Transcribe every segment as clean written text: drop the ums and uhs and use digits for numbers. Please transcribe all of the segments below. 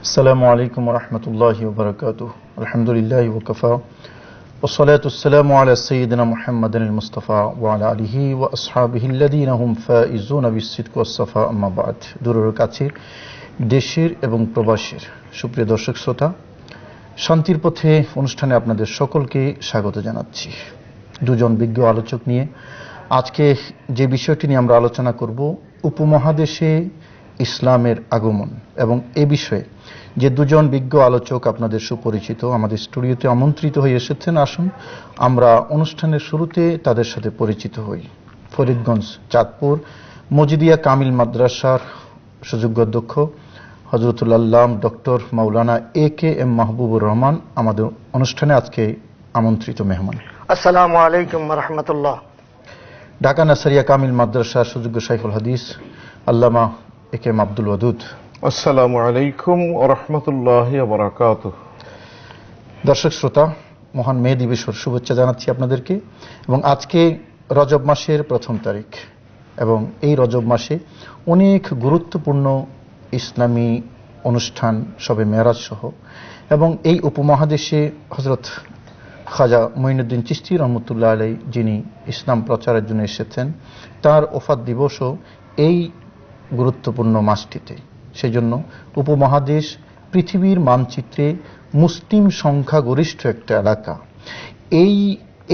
আসসালামু আলাইকুম ওয়া রাহমাতুল্লাহি ওয়া বারাকাতুহু। আলহামদুলিল্লাহি ওয়া কাফা ওয়া সালাতু ওয়াসসালামু আলা সাইয়্যিদিনা মুহাম্মাদিনিল মুস্তাফা ওয়া আলা আলিহি ওয়া আসহাবিহি আল্লাযীনা হুম ফাইজুনা বিস-সিদকি ওয়াস-সাফা, আম্মা বা'দ। দূরের কাছে, দেশের এবং প্রবাসের সুপ্রিয় দর্শক শ্রোতা, শান্তির পথে অনুষ্ঠানে আপনাদের সকলকে স্বাগত জানাচ্ছি। দুজন বিজ্ঞ আলোচক নিয়ে আজকে যে বিষয়টি নিয়ে আমরা আলোচনা করব, উপমহাদেশে ইসলামের আগমন, এবং এ বিষয়ে যে দুজন বিজ্ঞ আলোচক আপনাদের সুপরিচিত আমাদের স্টুডিওতে আমন্ত্রিত হয়ে এসেছেন। আসুন আমরা অনুষ্ঠানের শুরুতে তাদের সাথে পরিচিত হই। ফরিদগঞ্জ চাঁদপুর মজিদিয়া কামিল মাদ্রাসার সুযোগ্য অধ্যক্ষ হযরতুল আল্লাম ডক্টর মাওলানা এ.কে.এম. মাহবুবুর রহমান আমাদের অনুষ্ঠানে আজকে আমন্ত্রিত মেহমান। আসসালামু আলাইকুম ওয়া রাহমাতুল্লাহ। ঢাকা নাসারিয়া কামিল মাদ্রাসার সুযোগ্য শাইখুল হাদিস আল্লামা এ.কে.এম. আব্দুল ওয়াদুদ। আসসালামু আলাইকুম ওয়া রাহমাতুল্লাহি ওয়া বারাকাতুহু। দর্শক শ্রোতা, মহান মে দিবসের শুভেচ্ছা জানাচ্ছি আপনাদেরকে। এবং আজকে রজব মাসের প্রথম তারিখ, এবং এই রজব মাসে অনেক গুরুত্বপূর্ণ ইসলামী অনুষ্ঠান, শবে মেরাজ সহ, এবং এই উপমহাদেশে হযরত খাজা মঈনুদ্দিন চিশতি রহমতুল্লাহ আলাইহি, যিনি ইসলাম প্রচারের জন্য এসেছেন, তার ওফাত দিবসও এই গুরুত্বপূর্ণ মাসটিতে। সেজন্য উপমহাদেশ পৃথিবীর মানচিত্রে মুসলিম সংখ্যাগরিষ্ঠ একটা এলাকা।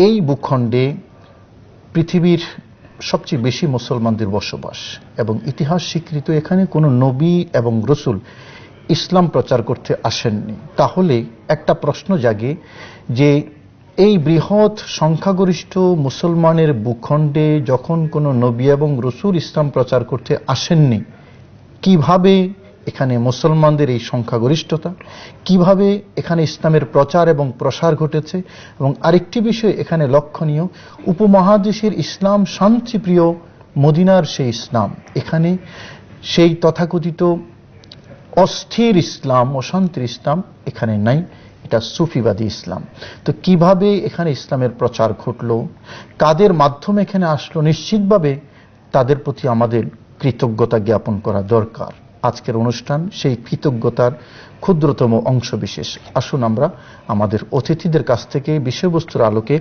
এই ভূখণ্ডে পৃথিবীর সবচেয়ে বেশি মুসলমানদের বসবাস, এবং ইতিহাস স্বীকৃত এখানে কোনো নবী এবং রসুল ইসলাম প্রচার করতে আসেননি। তাহলে একটা প্রশ্ন জাগে যে এই বৃহৎ সংখ্যাগরিষ্ঠ মুসলমানের ভূখণ্ডে যখন কোনো নবী এবং রসুল ইসলাম প্রচার করতে আসেননি, কিভাবে এখানে মুসলমানদের এই সংখ্যাগরিষ্ঠতা, কিভাবে এখানে ইসলামের প্রচার এবং প্রসার ঘটেছে? এবং আরেকটি বিষয় এখানে লক্ষণীয়, উপমহাদেশের ইসলাম শান্তিপ্রিয় মদিনার সেই ইসলাম, এখানে সেই তথাকথিত অস্থির ইসলাম, অশান্তির ইসলাম এখানে নাই, এটা সুফিবাদী ইসলাম। তো কিভাবে এখানে ইসলামের প্রচার ঘটল, কাদের মাধ্যমে এখানে আসলো, নিশ্চিতভাবে তাদের প্রতি আমাদের কৃতজ্ঞতা জ্ঞাপন করা দরকার। আজকের অনুষ্ঠান সেই কৃতজ্ঞতার ক্ষুদ্রতম অংশ বিশেষ। আসুন আমরা আমাদের অতিথিদের কাছ থেকে বিষয়বস্তুর আলোকে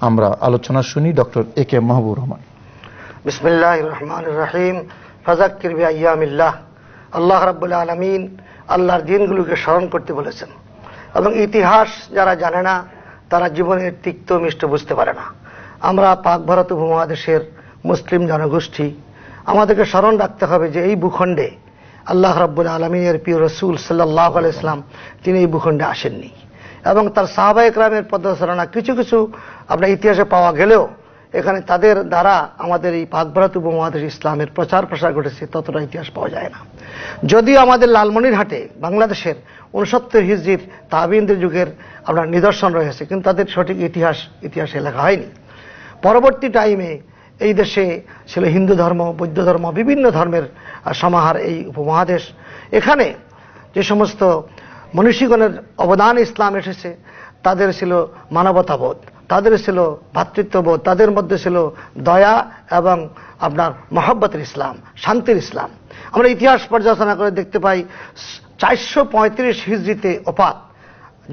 আমরা আলোচনা শুনি। Doctor A K M. মাহবুবুর রহমান। বিসমিল্লাহির রহমানির রহিম। ফাযাক্কির বিআইয়ামিল্লাহ। আল্লাহ রাব্বুল আলামিন আল্লাহর দিনগুলোকে স্মরণ করতে বলেছেন, এবং ইতিহাস যারা জানে না তারা জীবনের তিক্ত মিষ্ট বুঝতে পারে না। আমরা পাক ভারত উপমহাদেশের মুসলিম জনগোষ্ঠী, আমাদেরকে স্মরণ রাখতে হবে যে এই ভূখণ্ডে আল্লাহ রাব্বুল আলামিনের প্রিয় রাসূল সাল্লাল্লাহু আলাইহি সাল্লাম তিনি এই ভূখণ্ডে আসেননি, এবং তার সাহাবায়ে কেরামের পদচারণা কিছু কিছু আপনার ইতিহাসে পাওয়া গেলেও এখানে তাদের দ্বারা আমাদের এই পাক ভারত উপমহাদেশ ইসলামের প্রচার প্রসার ঘটেছে ততটা ইতিহাস পাওয়া যায় না। যদিও আমাদের লালমনিরহাটে বাংলাদেশের 69 হিজরির তাবিঈনদের যুগের আপনার নিদর্শন রয়েছে, কিন্তু তাদের সঠিক ইতিহাসে লেখা হয়নি। পরবর্তী টাইমে এই দেশে ছিল হিন্দু ধর্ম, বৌদ্ধ ধর্ম, বিভিন্ন ধর্মের সমাহার এই উপমহাদেশ। এখানে যে সমস্ত মনীষীগণের অবদান ইসলাম এসেছে, তাদের ছিল মানবতাবোধ, তাদের ছিল ভ্রাতৃত্ববোধ, তাদের মধ্যে ছিল দয়া এবং আপনার মহব্বতের ইসলাম, শান্তির ইসলাম। আমরা ইতিহাস পর্যালোচনা করে দেখতে পাই 435 হিজরিতে ওফাত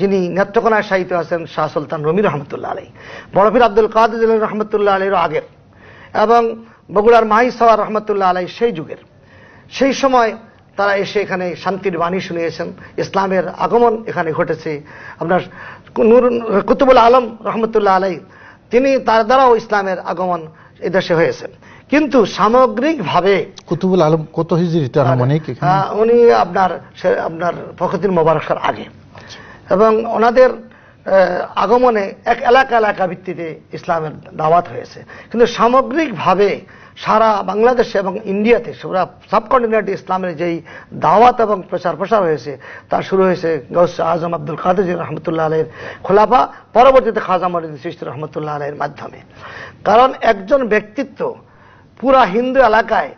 যিনি নেত্রকোনায় শায়িত আছেন শাহ সুলতান রুমি রহমতুল্লাহ আলাইহি, বড় পীর আব্দুল কাদের জিলানী রহমতুল্লাহ আলাইহির আগের, এবং বগুড়ার মাহি সাওয়ার রহমতুল্লাহ আলাইহি সেই যুগের। সেই সময় তারা এসে এখানে শান্তির বাণী শুনিয়েছেন, ইসলামের আগমন এখানে ঘটেছে। আপনার কুতুবুল আলম রহমতুল্লাহ আলাইহি তিনি তার দ্বারাও ইসলামের আগমন এদেশে হয়েছে। কিন্তু সামগ্রিকভাবে কুতুবুল আলম কত হিজরিতে আনুমানিক? উনি আপনার ফখরুদ্দীন মোবারকের আগে, এবং ওনাদের আগমনে এক এলাকা এলাকা ভিত্তিতে ইসলামের দাওয়াত হয়েছে। কিন্তু সামগ্রিকভাবে সারা বাংলাদেশে এবং ইন্ডিয়াতে সারা সাবকন্টিনেন্টে ইসলামের যেই দাওয়াত এবং প্রচার প্রসার হয়েছে তা শুরু হয়েছে গৌস আজম আব্দুল কাদের জিলানী রহমতুল্লাহ আলাইহির খোলাফা, পরবর্তীতে খাজা মঈনুদ্দিন চিশতি রহমতুল্লাহ আলাইহির মাধ্যমে। কারণ একজন ব্যক্তিত্ব পুরা হিন্দু এলাকায়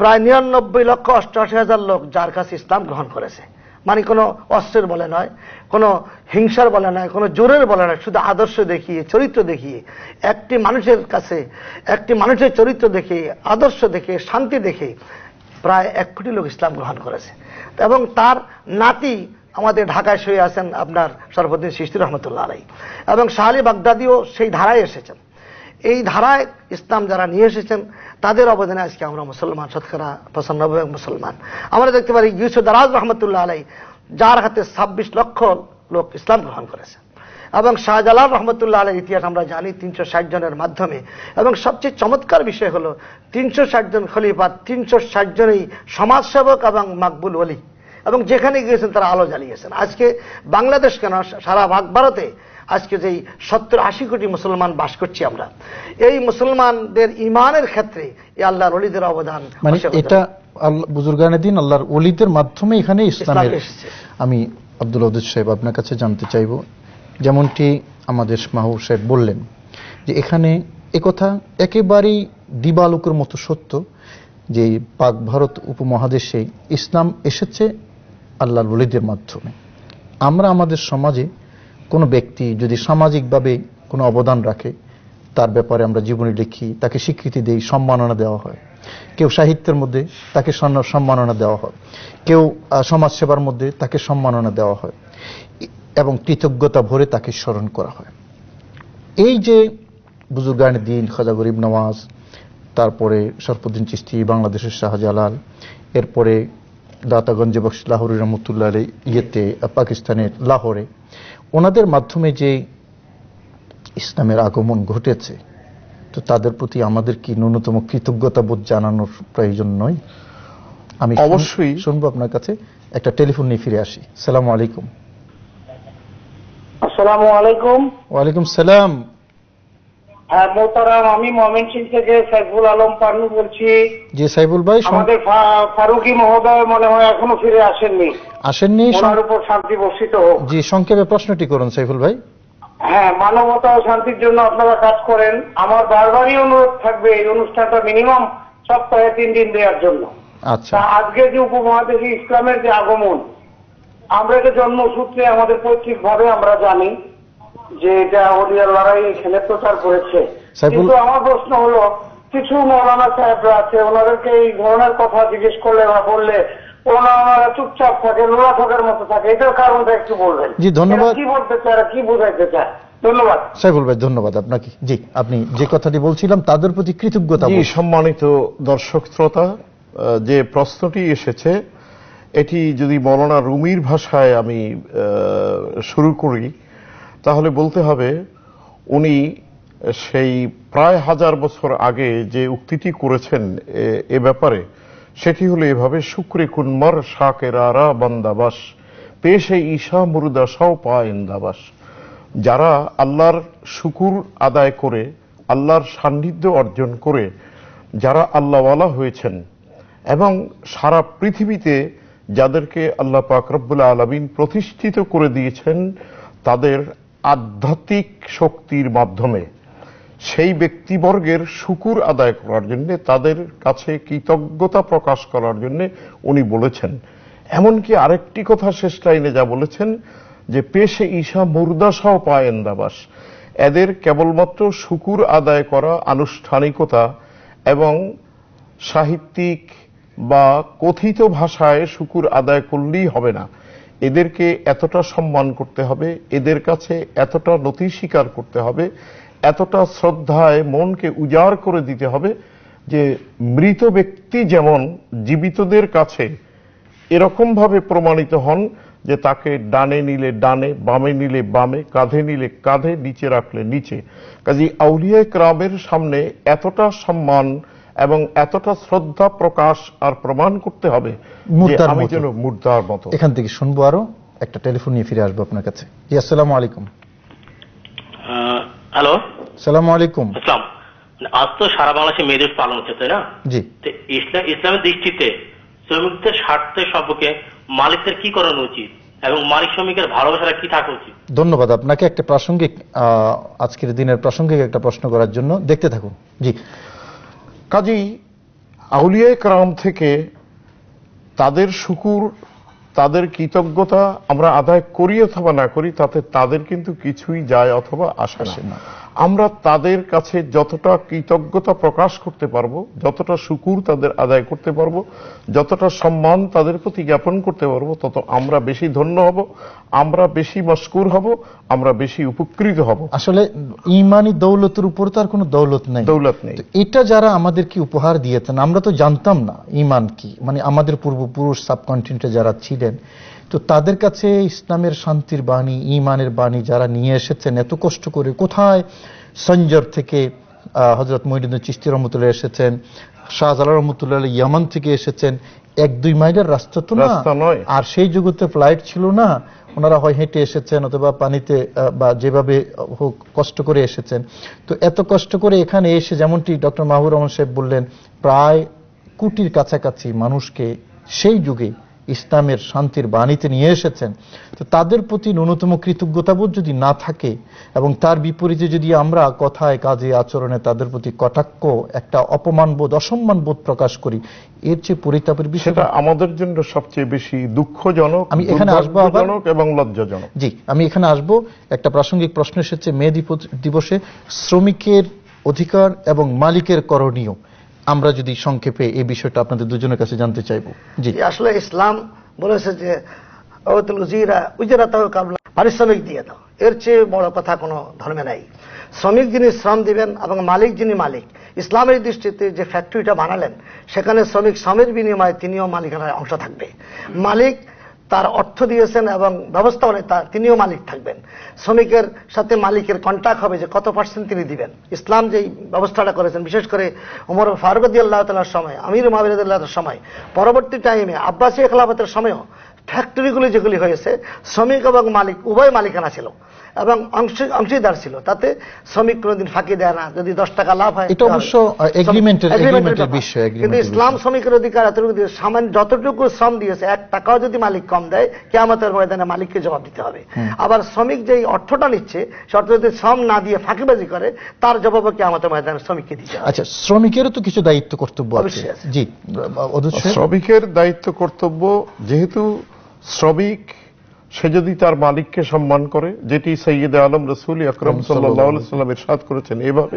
প্রায় 99,88,000 লোক যার কাছে ইসলাম গ্রহণ করেছে, মানে কোনো অস্ত্রের বলে নয়, কোনো হিংসার বলে নয়, কোনো জোরের বলে নয়, শুধু আদর্শ দেখিয়ে, চরিত্র দেখিয়ে, একটি মানুষের কাছে একটি মানুষের চরিত্র দেখে, আদর্শ দেখে, শান্তি দেখে প্রায় 1 কোটি লোক ইসলাম গ্রহণ করেছে। এবং তার নাতি আমাদের ঢাকায় শুয়ে আছেন আপনার শরফুদ্দিন চিশতি রহমতুল্লাহ আলাইহি, এবং শাহ আলী বাগদাদিও সেই ধারায় এসেছেন। এই ধারায় ইসলাম যারা নিয়ে এসেছেন তাদের অবদানে আজকে আমরা মুসলমান, শতকরা 95 মুসলমান। আমরা দেখতে পারি ইউসুফ দারাজ রহমতুল্লাহ আলাইহি, যার হাতে 26 লক্ষ লোক ইসলাম গ্রহণ করেছে। এবং শাহজালাল রহমতুল্লাহ আলাইহির ইতিহাস আমরা জানি 360 জনের মাধ্যমে। এবং সবচেয়ে চমৎকার বিষয় হলো 360 জন খলিফা, 360 জনই সমাজসেবক এবং মাকবুল ওলি, এবং যেখানে গিয়েছেন তারা আলো জ্বালিয়েছেন। আজকে বাংলাদেশ কেন, সারা ভারতে আজকে যেই 70-80 কোটি মুসলমান বাস করছি আমরা, এই মুসলমানদের ইমানের ক্ষেত্রে এই আল্লাহর ওলিদের অবদান, মানে এটা বুজুর্গানে দিন আল্লাহর ওলিদের মাধ্যমে এখানে ইসলামের এসেছে। আমি আব্দুল ওয়াদুদ সাহেব আপনার কাছে জানতে চাইব, যেমনটি আমাদের মাহবুব সাহেব বললেন যে এখানে একথা একেবারেই দিবালোকের মতো সত্য যে পাক ভারত উপমহাদেশে ইসলাম এসেছে আল্লাহর ওলিদের মাধ্যমে। আমরা আমাদের সমাজে কোনো ব্যক্তি যদি সামাজিকভাবে কোনো অবদান রাখে তার ব্যাপারে আমরা জীবনী লিখি, তাকে স্বীকৃতি দেই, সম্মাননা দেওয়া হয়। কেউ সাহিত্যের মধ্যে তাকে সম্মাননা দেওয়া হয়, কেউ সমাজসেবার মধ্যে তাকে সম্মাননা দেওয়া হয় এবং কৃতজ্ঞতা ভরে তাকে স্মরণ করা হয়। এই যে বুজুর্গানে দিন, খাজা গরিব নওয়াজ, তারপরে শরফুদ্দিন চিশতি বাংলাদেশের শাহজালাল, এরপরে দাতা গঞ্জে বখশ লাহোরি রহমতুল্লাহ আলাইহি ইয়েতে পাকিস্তানের লাহোরে, ওনাদের মাধ্যমে যে ইসলামের আগমন ঘটেছে, তো তাদের প্রতি আমাদের কি ন্যূনতম কৃতজ্ঞতা বোধ জানানোর প্রয়োজন নয়? আমি অবশ্যই শুনবো আপনার কাছে। একটা টেলিফোন নিয়ে ফিরে আসি। সালামু আলাইকুম। আসসালামু আলাইকুম। ওয়ালাইকুম সালাম। হ্যাঁ মোহতারাম, আমি ময়মনসিংহ থেকে সাইফুল আলম পান্নু বলছি। জি সাইফুল ভাই, আমাদের ফারুকি মহোদয় মনে হয় এখনো ফিরে আসেননি। ওনার উপর শান্তি বর্ষিত হোক। জি, সংক্ষেপে প্রশ্নটি করুন সাইফুল ভাই। হ্যাঁ, মানবতা ও শান্তির জন্য আপনারা কাজ করেন। আমার বারবারই অনুরোধ থাকবে এই অনুষ্ঠানটা মিনিমাম সপ্তাহে 3 দিন দেওয়ার জন্য। আচ্ছা, আজকে যে উপমহাদেশে ইসলামের যে আগমন, আমরা এটা জন্মসূত্রে আমাদের পৈতৃক ভাবে আমরা জানি যে এটা ওলিয়ার লড়াই এখানে প্রচার করেছে। কিন্তু আমার প্রশ্ন হলো, কিছু মৌলানা সাহেবরা আছে, ওনাদেরকে এই ধরনের কথা জিজ্ঞেস করলে বা বললে ওনারা চুপচাপ থাকে, লোলা থাকার মতো থাকে। এটার কারণটা একটু বলবেন। জি ধন্যবাদ। কি বলতে চায়, কি বোঝাইতে চায়? ধন্যবাদ সাইফুল ভাই, ধন্যবাদ আপনাকে। জি, আপনি যে কথাটি বলছিলাম তাদের প্রতি কৃতজ্ঞতা। জি, সম্মানিত দর্শক শ্রোতা, যে প্রশ্নটি এসেছে এটি যদি মৌলানা রুমির ভাষায় আমি শুরু করি তাহলে বলতে হবে উনি সেই প্রায় 1000 বছর আগে যে উক্তিটি করেছেন এ ব্যাপারে, সেটি হলো এভাবে: শুক্রে কুনমর শাকেরারা বান্দাবাস পেশে ঈশা মুরদা সাও পায়েন্দাবাস। যারা আল্লাহর শুকুর আদায় করে, আল্লাহর সান্নিধ্য অর্জন করে, যারা আল্লাহওয়ালা হয়েছেন এবং সারা পৃথিবীতে যাদেরকে আল্লাহ পাক রব্বুল আলামিন প্রতিষ্ঠিত করে দিয়েছেন তাদের আধ্যাত্মিক শক্তির মাধ্যমে, সেই ব্যক্তিবর্গের শুকুর আদায় করার জন্য, তাদের কাছে কৃতজ্ঞতা প্রকাশ করার জন্য উনি বলেছেন। এমনকি আরেকটি কথা শেষ লাইনে যা বলেছেন যে পেশে ঈশা মুরদাসাও পায়েন্দাবাস, এদের কেবলমাত্র শুকুর আদায় করা আনুষ্ঠানিকতা এবং সাহিত্যিক বা কথিত ভাষায় শুকুর আদায় করলেই হবে না, এদেরকে এতটা সম্মান করতে হবে, এদের কাছে এতটা নতি স্বীকার করতে হবে, এতটা শ্রদ্ধায় মনকে উজাড় করে দিতে হবে যে মৃত ব্যক্তি যেমন জীবিতদের কাছে এরকম ভাবে প্রমাণিত হন যে তাকে ডানে নিলে ডানে, বামে নিলে বামে, কাঁধে নিলে কাঁধে, নিচে রাখলে নিচে। কাজী আউলিয়া কেরামের সামনে এতটা সম্মান এবং এতটা শ্রদ্ধা প্রকাশ আর প্রমাণ করতে হবে যে আমি যেন মুর্দার মতো। এখান থেকে শুনবো আরো একটা টেলিফোন নিয়ে ফিরে আসবো আপনার কাছে। জি, আসসালামু আলাইকুম। হ্যালো, আসসালামু আলাইকুম। আসসালাম। আজ তো সারা বাংলাদেশে মে দিবস পালন হচ্ছে, তাই না? জি। ইসলামের দৃষ্টিতে শ্রমিকদের স্বার্থের সম্পর্কে মালিকদের কি করানো উচিত এবং মালিক শ্রমিকের ভালোবাসাটা কি থাকা উচিত? ধন্যবাদ আপনাকে একটা প্রাসঙ্গিক, আজকের দিনের প্রাসঙ্গিক একটা প্রশ্ন করার জন্য। দেখতে থাকুন। জি। কাজী আউলিয়া কেরাম থেকে তাদের শুকুর, তাদের কৃতজ্ঞতা আমরা আদায় করি অথবা না করি তাতে তাদের কিন্তু কিছুই যায় অথবা আসে না। আমরা তাদের কাছে যতটা কৃতজ্ঞতা প্রকাশ করতে পারবো, যতটা শুকুর তাদের আদায় করতে পারবো, যতটা সম্মান তাদের প্রতি জ্ঞাপন করতে পারবো, তত আমরা বেশি ধন্য হব, আমরা বেশি মশকুর হব, আমরা বেশি উপকৃত হব। আসলে ইমানি দৌলতের উপর তো আর কোনো দৌলত নেই, এটা যারা আমাদেরকে উপহার দিয়েছেন, আমরা তো জানতাম না ইমান কি, মানে আমাদের পূর্বপুরুষ সাবকন্টিনেন্টে যারা ছিলেন, তো তাদের কাছে ইসলামের শান্তির বাণী, ইমানের বাণী যারা নিয়ে এসেছেন এত কষ্ট করে, কোথায় সঞ্জর থেকে হযরত মুঈনুদ্দিন চিশতি রহমতুল্লাহ এসেছেন, শাহজালাল রহমতুল্লাহ ইয়ামান থেকে এসেছেন, 1-2 মাইলের রাস্তা তো না, আর সেই যুগতে ফ্লাইট ছিল না, ওনারা হয় হেঁটে এসেছেন অথবা পানিতে বা যেভাবে হোক কষ্ট করে এসেছেন। তো এত কষ্ট করে এখানে এসে, যেমনটি ডক্টর মাহবুব রহমান সাহেব বললেন, প্রায় কোটির কাছাকাছি মানুষকে সেই যুগে ইসলামের শান্তির বাণীতে নিয়ে এসেছেন। তো তাদের প্রতি ন্যূনতম কৃতজ্ঞতাবোধ যদি না থাকে এবং তার বিপরীতে যদি আমরা কথায় কাজে আচরণে তাদের প্রতি কটাক্ষ, একটা অপমানবোধ, অসম্মানবোধ প্রকাশ করি, এর চেয়ে পরিতাপের বিষয় আমাদের জন্য সবচেয়ে বেশি দুঃখজনক, আমি এখানে আসবো এবং লজ্জাজনক। জি, আমি এখানে আসবো। একটা প্রাসঙ্গিক প্রশ্ন এসেছে মে দিবসে, শ্রমিকের অধিকার এবং মালিকের করণীয়, আমরা যদি সংক্ষেপে এই বিষয়টা আপনাদের দুজনের কাছে জানতে চাইব। জি, আসলে ইসলাম বলেছে যে পারিশ্রমিক দিয়ে দাও, এর চেয়ে বড় কথা কোনো ধর্মে নাই। শ্রমিক যিনি শ্রম দিবেন এবং মালিক যিনি মালিক, ইসলামের দৃষ্টিতে যে ফ্যাক্টরিটা বানালেন সেখানে শ্রমিক শ্রমের বিনিময়ে তিনিও মালিকানার অংশ থাকবে। মালিক তার অর্থ দিয়েছেন এবং ব্যবস্থাপনা তিনিও মালিক থাকবেন। শ্রমিকের সাথে মালিকের কন্ট্রাক্ট হবে যে কত % তিনি দিবেন। ইসলাম যেই ব্যবস্থাটা করেছেন, বিশেষ করে ওমর ফারুক রাদিয়াল্লাহু তাআলার সময়, আমির মুআবিয়া রাদিয়াল্লাহু তাআলার সময়, পরবর্তী টাইমে আব্বাসী খেলাফতের সময়ও ফ্যাক্টরিগুলি যেগুলি হয়েছে, শ্রমিক এবং মালিক উভয় মালিকানা ছিল এবং অংশীদার ছিল, তাতে শ্রমিক কোনোদিন ফাঁকি দেয় না। যদি 10 টাকা লাভ হয়, এটা অবশ্য এগ্রিমেন্টের বিষয়, কিন্তু ইসলাম শ্রমিকের অধিকার এতটুকু দিয়ে, সামান্য যতটুকু শ্রম দিয়েছে 1 টাকাও যদি মালিক কম দেয়, কিয়ামতের ময়দানে মালিককে জবাব দিতে হবে। আবার শ্রমিক যেই অর্থটা নিচ্ছে, সে অর্থ যদি শ্রম না দিয়ে ফাঁকিবাজি করে, তার জবাবও কিয়ামতের ময়দানে শ্রমিককে দিতে হবে। আচ্ছা, শ্রমিকেরও তো কিছু দায়িত্ব কর্তব্য আছে। জি, শ্রমিকের দায়িত্ব কর্তব্য, যেহেতু শ্রমিক সে যদি তার মালিককে সম্মান করে, যেটি সাইয়্যিদে আলম রাসূল আকরাম সাল্লাল্লাহু আলাইহি ওয়াসাল্লাম ইরশাদ করেছেন এভাবে,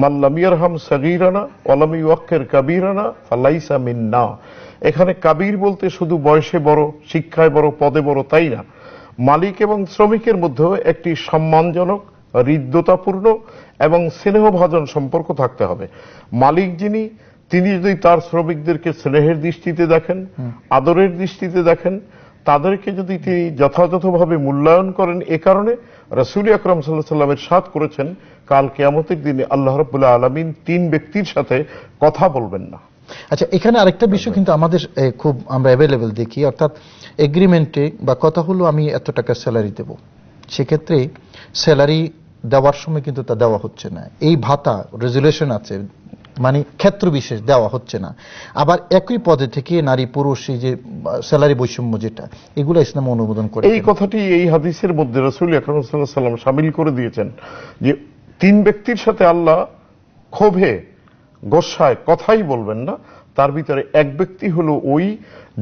মান লাম ইয়ারহাম সাগীরানা ওয়া লাম ইউওয়াক্কির কাবীরানা ফালাইসা মিন্না। এখানে কাবীর বলতে শুধু বয়সে বড়, শিক্ষায় বড়, পদে বড় তাই না, মালিক এবং শ্রমিকের মধ্যে একটি সম্মানজনক, হৃদ্যতাপূর্ণ এবং স্নেহভাজন সম্পর্ক থাকতে হবে। মালিক যিনি, তিনি যদি তার শ্রমিকদেরকে স্নেহের দৃষ্টিতে দেখেন, আদরের দৃষ্টিতে দেখেন, তাদেরকে যদি তিনি যথাযথভাবে মূল্যায়ন করেন, এ কারণে রাসূল আকরাম সাল্লাল্লাহু আলাইহি ওয়াসাল্লাম ইরশাদ করেছেন, কাল কিয়ামতের দিনে আল্লাহ রাব্বুল আলামিন 3 ব্যক্তির সাথে কথা বলবেন না। আচ্ছা, এখানে আরেকটা বিষয় কিন্তু আমাদের খুব আমরা অ্যাভেলেবল দেখি, অর্থাৎ এগ্রিমেন্টে বা কথা হলো আমি এত টাকা স্যালারি দেব, সেক্ষেত্রে স্যালারি দেওয়ার সময় কিন্তু তা দেওয়া হচ্ছে না। এই ভাতা রেজুলেশন আছে, মানে ক্ষেত্র বিশেষ দেওয়া হচ্ছে না। আবার একই পদে থেকে নারী পুরুষ এই যে স্যালারি বৈষম্য, যেটা এগুলো ইসলাম অনুমোদন করে, এই কথাটি এই হাদিসের মধ্যে রাসূল আকরাম সাল্লাল্লাহু আলাইহি ওয়াসাল্লাম শামিল করে দিয়েছেন যে 3 ব্যক্তির সাথে আল্লাহ ক্ষোভে গোসায় কথাই বলবেন না। তার ভিতরে এক ব্যক্তি হলো ওই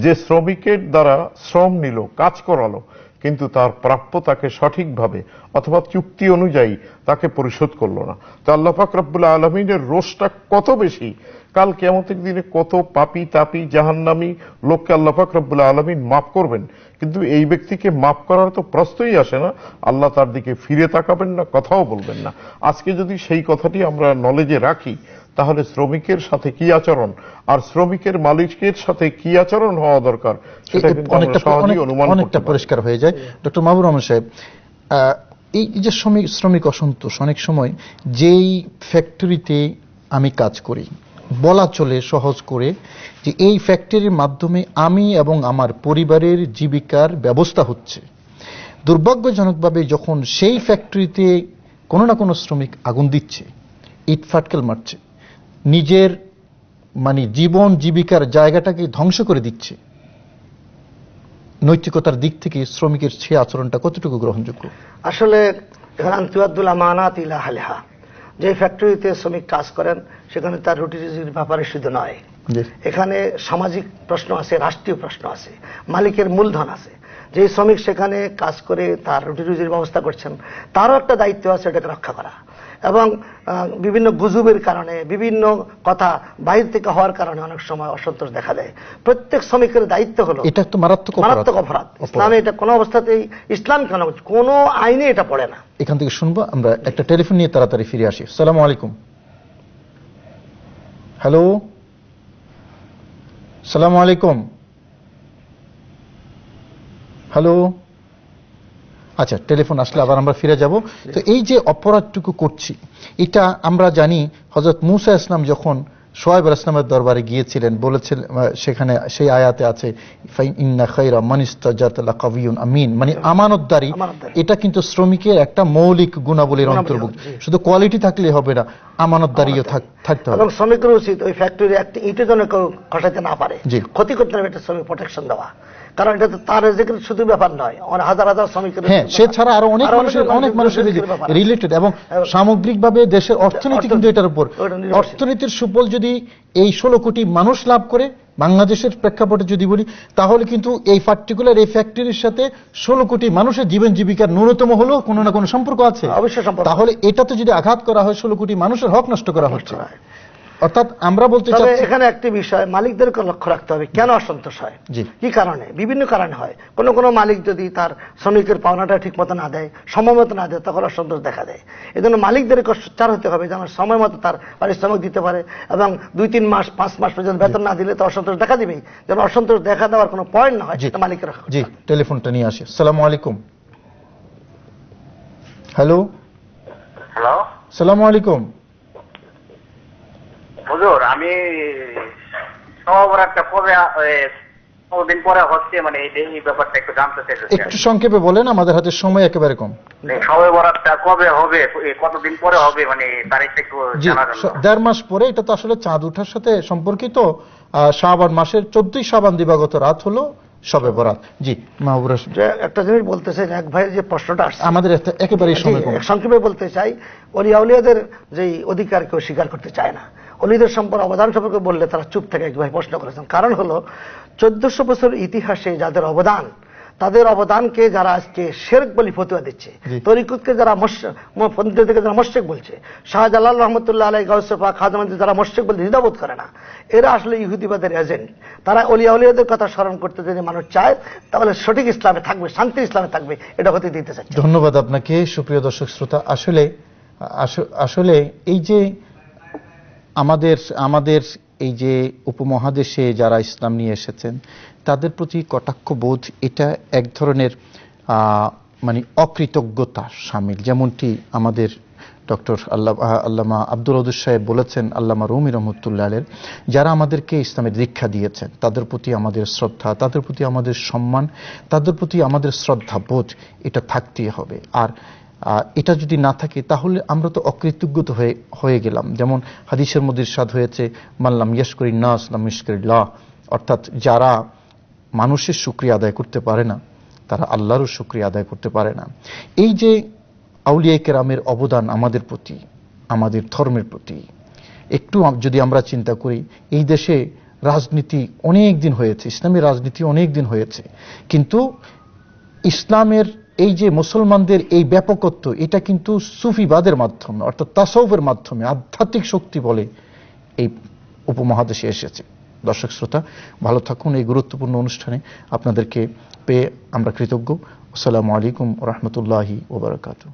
যে শ্রমিকের দ্বারা শ্রম নিল, কাজ করালো, কিন্তু তার প্রাপ্য তাকে সঠিকভাবে অথবা চুক্তি অনুযায়ী তাকে পরিশোধ করলো না। তো আল্লাহ পাক রব্বুল আলামিনের রোষটা কত বেশি, কাল কিয়ামতের দিনে কত পাপী তাপী জাহান্নামী লোককে আল্লাহ পাক রব্বুল আলামিন মাফ করবেন, কিন্তু এই ব্যক্তিকে মাফ করার তো প্রশ্নই আসে না। আল্লাহ তার দিকে ফিরে তাকাবেন না, কথাও বলবেন না। আজকে যদি সেই কথাটি আমরা নলেজে রাখি, তাহলে শ্রমিকের সাথে কি আচরণ আর শ্রমিকের মালিকের সাথে কি আচরণ হওয়া দরকার, সেটা কিন্তু আমরা সহজেই অনুমান করতে পারি, অনেকটা পরিষ্কার হয়ে যায়। ডক্টর মাহবুব রহমান সাহেব, এই যে শ্রমিক অসন্তোষ, অনেক সময় যেই ফ্যাক্টরিতে আমি কাজ করি, বলা চলে সহজ করে যে এই ফ্যাক্টরির মাধ্যমে আমি এবং আমার পরিবারের জীবিকার ব্যবস্থা হচ্ছে, দুর্ভাগ্যজনকভাবে যখন সেই ফ্যাক্টরিতে কোনো না কোনো শ্রমিক আগুন দিচ্ছে, ইট ফাটকেল মারছে, নিজের মানে জীবন জীবিকার জায়গাটাকে ধ্বংস করে দিচ্ছে, নৈতিকতার দিক থেকে শ্রমিকের সে আচরণটা কতটুকু গ্রহণযোগ্য? আসলে আনতুয়াদ্দুল আমানাত ইলা আহলিহা, যে ফ্যাক্টরিতে শ্রমিক কাজ করেন সেখানে তার রুটি রুজির ব্যাপারে শুধু নয়, এখানে সামাজিক প্রশ্ন আছে, রাষ্ট্রীয় প্রশ্ন আছে, মালিকের মূলধন আছে। যে শ্রমিক সেখানে কাজ করে তার রুটি রুজির ব্যবস্থা করছেন, তারও একটা দায়িত্ব আছে এটাকে রক্ষা করা। এবং বিভিন্ন গুজবের কারণে, বিভিন্ন কথা বাইরে থেকে হওয়ার কারণে অনেক সময় অসন্তোষ দেখা দেয়। প্রত্যেক শ্রমিকের দায়িত্ব হলো, এটা তো মারাত্মক অপরাধ। ইসলামে এটা কোনো অবস্থাতেই, ইসলাম কেন, কোনো আইনে এটা পড়ে না। এখান থেকে শুনবো আমরা একটা টেলিফোন নিয়ে তাড়াতাড়ি ফিরে আসি। আসসালামু আলাইকুম। হ্যালো, আসসালামু আলাইকুম। হ্যালো, আচ্ছা, টেলিফোন আসলে আবার আমরা ফিরে যাব। তো এই যে অপরাধটুকু করছি, এটা আমরা জানি হযরত মূসা ইসলাম যখন শোয়েব আলাইহিস সালামের দরবারে গিয়েছিলেন, বলেছিলেন, সেখানে সেই আয়াতে আছে ইন্না খায়রা মান ইসতাজারতা লাকাবিয়ুন আমিন, মানে আমানতদারি। এটা কিন্তু শ্রমিকের একটা মৌলিক গুণাবলীর অন্তর্ভুক্ত। শুধু কোয়ালিটি থাকলে হবে না, আমানতদারিও থাকতে হবে। এবং শ্রমিকের উচিত ওই ফ্যাক্টরি একটা ইটের জন্য কেউ খসাইতে না পারে, ক্ষতি করতে হবে, এটা শ্রমিক প্রোটেকশন দেওয়া। কারণ এটা তো তার রেজিকের শুধু ব্যাপার নয়, হাজার হাজার শ্রমিকের, হ্যাঁ, সে ছাড়া আরো অনেক মানুষের রিলেটেড, এবং সামগ্রিকভাবে দেশের অর্থনীতি কিন্তু এটার উপর। অর্থনীতির সুফল যদি এই 16 কোটি মানুষ লাভ করে, বাংলাদেশের প্রেক্ষাপটে যদি বলি, তাহলে কিন্তু এই পার্টিকুলার এই ফ্যাক্টরির সাথে 16 কোটি মানুষের জীবন জীবিকার ন্যূনতম হলেও কোনো না কোনো সম্পর্ক আছে। অবশ্যই সম্পর্ক। তাহলে এটাতে যদি আঘাত করা হয়, 16 কোটি মানুষের হক নষ্ট করা হচ্ছে। অর্থাৎ আমরা বলতে চাই, এখানে একটি বিষয় মালিকদেরকে লক্ষ্য রাখতে হবে, কেন অসন্তোষ হয়, কি কারণে। বিভিন্ন কারণে হয়। কোন কোন মালিক যদি তার শ্রমিকের পাওনাটা ঠিক মতো না দেয়, সময় মতো না দেয়, তখন অসন্তোষ দেখা দেয়। এই জন্য মালিকদেরকে সোচ্চার হতে হবে যেন সময় মতো তার পারিশ্রমিক দিতে পারে, এবং 2-3 মাস 5 মাস পর্যন্ত বেতন না দিলে তো অসন্তোষ দেখা দিবেই। যেন অসন্তোষ দেখা দেওয়ার কোনো পয়েন্ট না হয়, সেটা মালিকের। জি, টেলিফোনটা নিয়ে আসি। আসসালামু আলাইকুম। হ্যালো, আসসালামু আলাইকুম। হুজুর, আমি সবরাতটা কতদিন পরে হচ্ছে, মানে এই ব্যাপারটা একটু জানতে চাইছি। একটু সংক্ষেপে বলেন, আমাদের হাতে সময় একেবারে কম। সবে বরাতটা কবে হবে, কতদিন পরে হবে, মানে তারিখটা একটু জানার জন্য। 1.5 মাস পরে। এটা তো আসলে চাঁদ ওঠার সাথে সম্পর্কিত। শাবান মাসের 14 শাবান দিবাগত রাত হলো শবে বরাত। জি, মাহবুব হোসেন। একটা জিনিস বলতে চাই, এক ভাইয়ের যে প্রশ্নটা আসছে, আমাদের একেবারেই সময় কম, সংক্ষেপে বলতে চাই। ওলিয়া উলিয়াদের যে অধিকার কেউ স্বীকার করতে চায় না। অলিদের সম্পর্কে, অবদান সম্পর্কে বললে তারা চুপ থেকে এক ভাই প্রশ্ন করেছেন। কারণ হলো 1400 বছর ইতিহাসে যাদের অবদান, তাদের অবদানকে যারা আজকে শিরক বলে ফতোয়া দিচ্ছে, তরিকতকে যারা পন্থীদেরকে যারা মুশরিক বলছে, শাহজালাল রহমতুল্লাহ আলাইহি গাউসে পাক খাজামন্দি যারা মুশরিক বলে দ্বিধাবোধ করে না, এরা আসলে ইহুদিবাদের এজেন্ট। তারা ওলিয়া উলিয়াদের কথা স্মরণ করতে যদি মানুষ চায়, তাহলে সঠিক ইসলামে থাকবে, শান্তি ইসলামে থাকবে, এটা হতে দিতে চাচ্ছে। ধন্যবাদ আপনাকে, সুপ্রিয় দর্শক শ্রোতা। আসলে এই যে আমাদের এই যে উপমহাদেশে যারা ইসলাম নিয়ে এসেছেন, তাদের প্রতি কটাক্ষ বোধ, এটা এক ধরনের মানে অকৃতজ্ঞতা শামিল। যেমনটি আমাদের ডক্টর আল্লামা আব্দুল ওদুদ সাহেব বলেছেন, আল্লামা রুমি রহমতুল্লাহ আলাইহির, যারা আমাদেরকে ইসলামের দীক্ষা দিয়েছেন, তাদের প্রতি আমাদের শ্রদ্ধা, তাদের প্রতি আমাদের সম্মান, তাদের প্রতি আমাদের শ্রদ্ধা বোধ, এটা থাকতেই হবে। আর এটা যদি না থাকে, তাহলে আমরা তো অকৃতজ্ঞ হয়ে গেলাম। যেমন হাদিসের মধ্যে ইরশাদ হয়েছে, মাল্লাম ইয়াশকুরিন নাস লাম ইয়াশকুরিল্লাহ, অর্থাৎ যারা মানুষের শুকরিয়া আদায় করতে পারে না, তারা আল্লাহরও শুকরিয়া আদায় করতে পারে না। এই যে আউলিয়া কেরামের অবদান আমাদের প্রতি, আমাদের ধর্মের প্রতি, একটু যদি আমরা চিন্তা করি, এই দেশে রাজনীতি অনেক দিন হয়েছে, ইসলামী রাজনীতি অনেক দিন হয়েছে, কিন্তু ইসলামের এই যে মুসলমানদের এই ব্যাপকত্ব, এটা কিন্তু সুফিবাদের মাধ্যমে, অর্থাৎ তাসাউফের মাধ্যমে, আধ্যাত্মিক শক্তি বলে এই উপমহাদেশে এসেছে। দর্শক শ্রোতা, ভালো থাকুন। এই গুরুত্বপূর্ণ অনুষ্ঠানে আপনাদেরকে পেয়ে আমরা কৃতজ্ঞ। আসসালামু আলাইকুম ওয়া রাহমাতুল্লাহি ওয়া বারাকাতুহু।